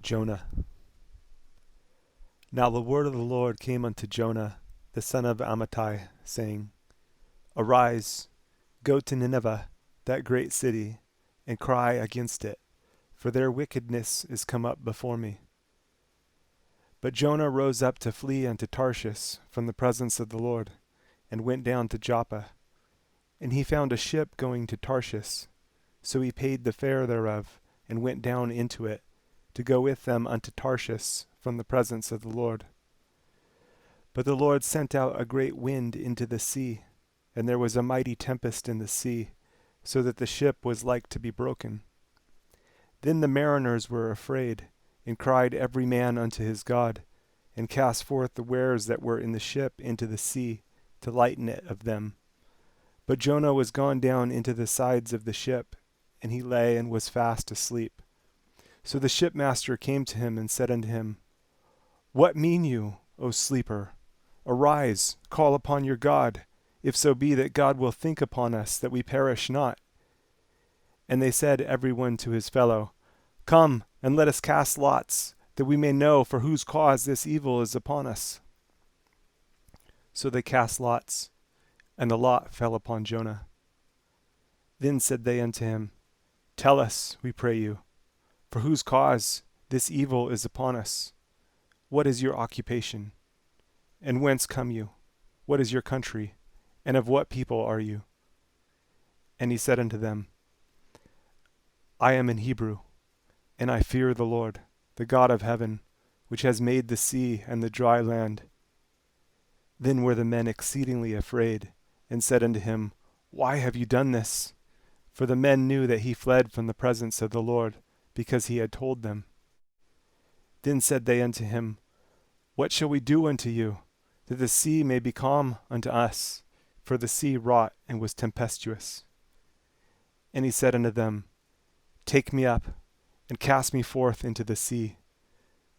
Jonah. Now the word of the Lord came unto Jonah, the son of Amittai, saying, Arise, go to Nineveh, that great city, and cry against it, for their wickedness is come up before me. But Jonah rose up to flee unto Tarshish from the presence of the Lord, and went down to Joppa. And he found a ship going to Tarshish. So he paid the fare thereof, and went down into it, to go with them unto Tarshish from the presence of the Lord. But the Lord sent out a great wind into the sea, and there was a mighty tempest in the sea, so that the ship was like to be broken. Then the mariners were afraid, and cried every man unto his God, and cast forth the wares that were in the ship into the sea, to lighten it of them. But Jonah was gone down into the sides of the ship, and he lay and was fast asleep. So the shipmaster came to him and said unto him, What mean you, O sleeper? Arise, call upon your God, if so be that God will think upon us, that we perish not. And they said every one to his fellow, Come, and let us cast lots, that we may know for whose cause this evil is upon us. So they cast lots, and the lot fell upon Jonah. Then said they unto him, Tell us, we pray you, for whose cause this evil is upon us. What is your occupation? And whence come you? What is your country? And of what people are you? And he said unto them, I am an Hebrew, and I fear the Lord, the God of heaven, which has made the sea and the dry land. Then were the men exceedingly afraid, and said unto him, Why have you done this? For the men knew that he fled from the presence of the Lord, because he had told them. Then said they unto him, What shall we do unto you, that the sea may be calm unto us? For the sea wrought and was tempestuous. And he said unto them, Take me up, and cast me forth into the sea.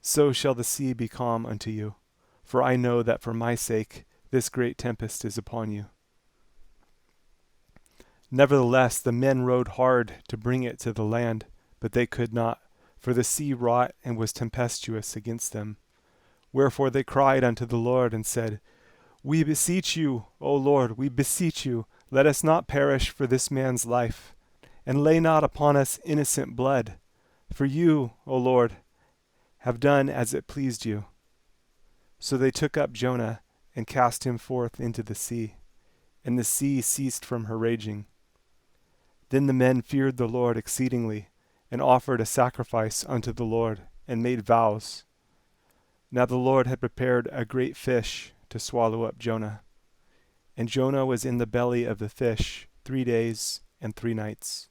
So shall the sea be calm unto you, for I know that for my sake this great tempest is upon you. Nevertheless the men rowed hard to bring it to the land, but they could not, for the sea wrought and was tempestuous against them. Wherefore they cried unto the Lord, and said, We beseech you, O Lord, we beseech you, let us not perish for this man's life, and lay not upon us innocent blood. For you, O Lord, have done as it pleased you. So they took up Jonah, and cast him forth into the sea, and the sea ceased from her raging. Then the men feared the Lord exceedingly, and offered a sacrifice unto the Lord, and made vows. Now the Lord had prepared a great fish to swallow up Jonah. And Jonah was in the belly of the fish 3 days and 3 nights.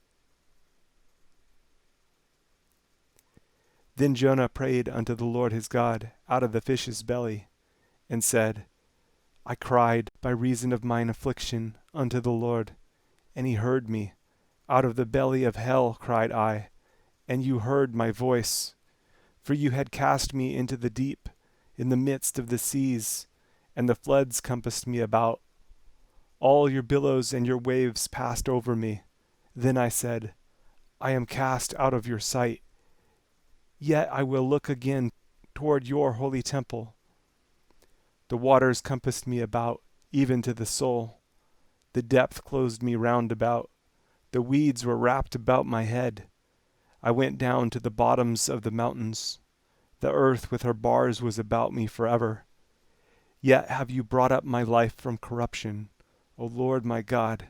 Then Jonah prayed unto the Lord his God out of the fish's belly, and said, I cried by reason of mine affliction unto the Lord, and he heard me. Out of the belly of hell cried I, and you heard my voice. For you had cast me into the deep, in the midst of the seas, and the floods compassed me about. All your billows and your waves passed over me. Then I said, I am cast out of your sight. Yet I will look again toward your holy temple. The waters compassed me about, even to the soul. The depth closed me round about. The weeds were wrapped about my head. I went down to the bottoms of the mountains. The earth with her bars was about me forever. Yet have you brought up my life from corruption, O Lord my God.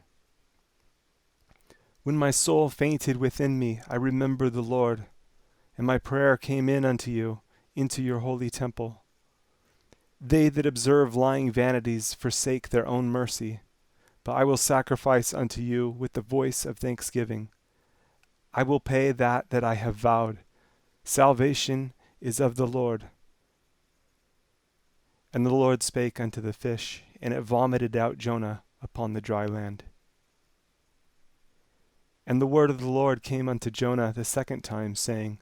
When my soul fainted within me, I remembered the Lord, and my prayer came in unto you, into your holy temple. They that observe lying vanities forsake their own mercy, but I will sacrifice unto you with the voice of thanksgiving. I will pay that I have vowed. Salvation is of the Lord. And the Lord spake unto the fish, and it vomited out Jonah upon the dry land. And the word of the Lord came unto Jonah the second time, saying,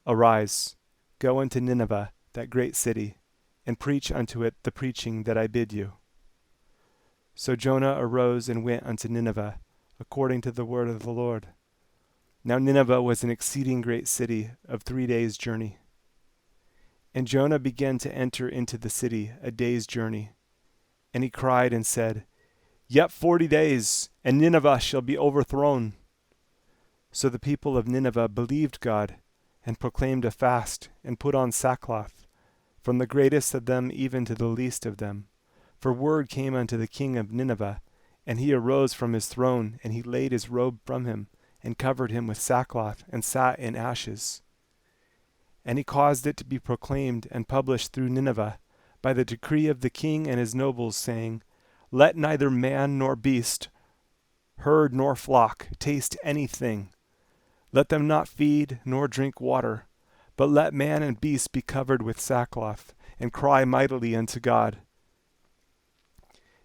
Arise, go unto Nineveh, that great city, and preach unto it the preaching that I bid you. So Jonah arose and went unto Nineveh, according to the word of the Lord. Now Nineveh was an exceeding great city of 3 days' journey. And Jonah began to enter into the city a day's journey. And he cried and said, Yet 40 days, and Nineveh shall be overthrown. So the people of Nineveh believed God, and proclaimed a fast, and put on sackcloth, from the greatest of them even to the least of them. For word came unto the king of Nineveh, and he arose from his throne, and he laid his robe from him, and covered him with sackcloth, and sat in ashes. And he caused it to be proclaimed and published through Nineveh, by the decree of the king and his nobles, saying, Let neither man nor beast, herd nor flock, taste anything. Let them not feed nor drink water, but let man and beast be covered with sackcloth, and cry mightily unto God.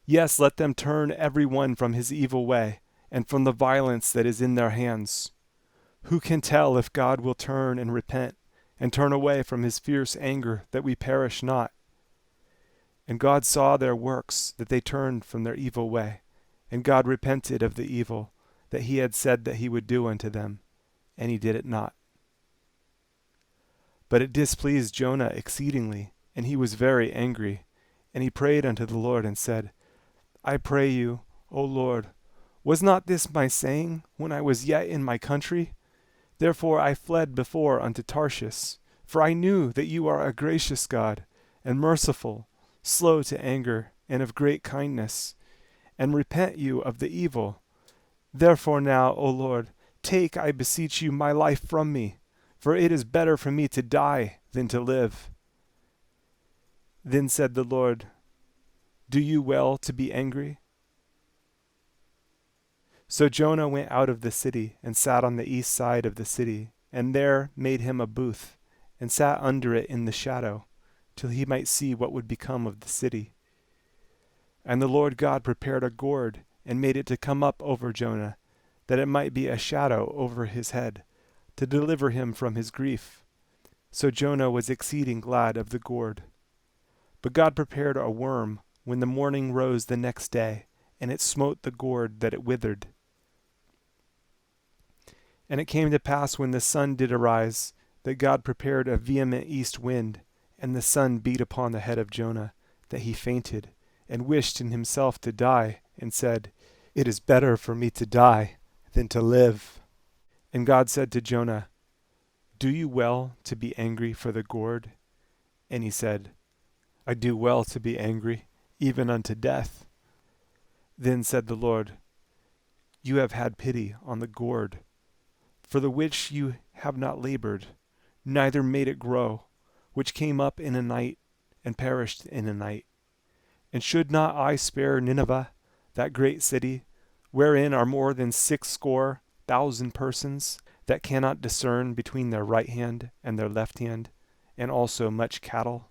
Yes, let them turn every one from his evil way, and from the violence that is in their hands. Who can tell if God will turn and repent, and turn away from his fierce anger, that we perish not? And God saw their works, that they turned from their evil way, and God repented of the evil that he had said that he would do unto them, and he did it not. But it displeased Jonah exceedingly, and he was very angry, and he prayed unto the Lord, and said, I pray you, O Lord, was not this my saying, when I was yet in my country? Therefore I fled before unto Tarshish, for I knew that you are a gracious God, and merciful, slow to anger, and of great kindness, and repent you of the evil. Therefore now, O Lord, take, I beseech you, my life from me, for it is better for me to die than to live. Then said the Lord, Do you well to be angry? So Jonah went out of the city, and sat on the east side of the city, and there made him a booth, and sat under it in the shadow, till he might see what would become of the city. And the Lord God prepared a gourd, and made it to come up over Jonah, that it might be a shadow over his head, to deliver him from his grief. So Jonah was exceeding glad of the gourd. But God prepared a worm when the morning rose the next day, and it smote the gourd that it withered. And it came to pass when the sun did arise, that God prepared a vehement east wind, and the sun beat upon the head of Jonah, that he fainted, and wished in himself to die, and said, It is better for me to die than to live. And God said to Jonah, Do you well to be angry for the gourd? And he said, I do well to be angry, even unto death. Then said the Lord, You have had pity on the gourd, for the which you have not labored, neither made it grow, which came up in a night, and perished in a night. And should not I spare Nineveh, that great city, wherein are more than 60,000 persons, that cannot discern between their right hand and their left hand, and also much cattle?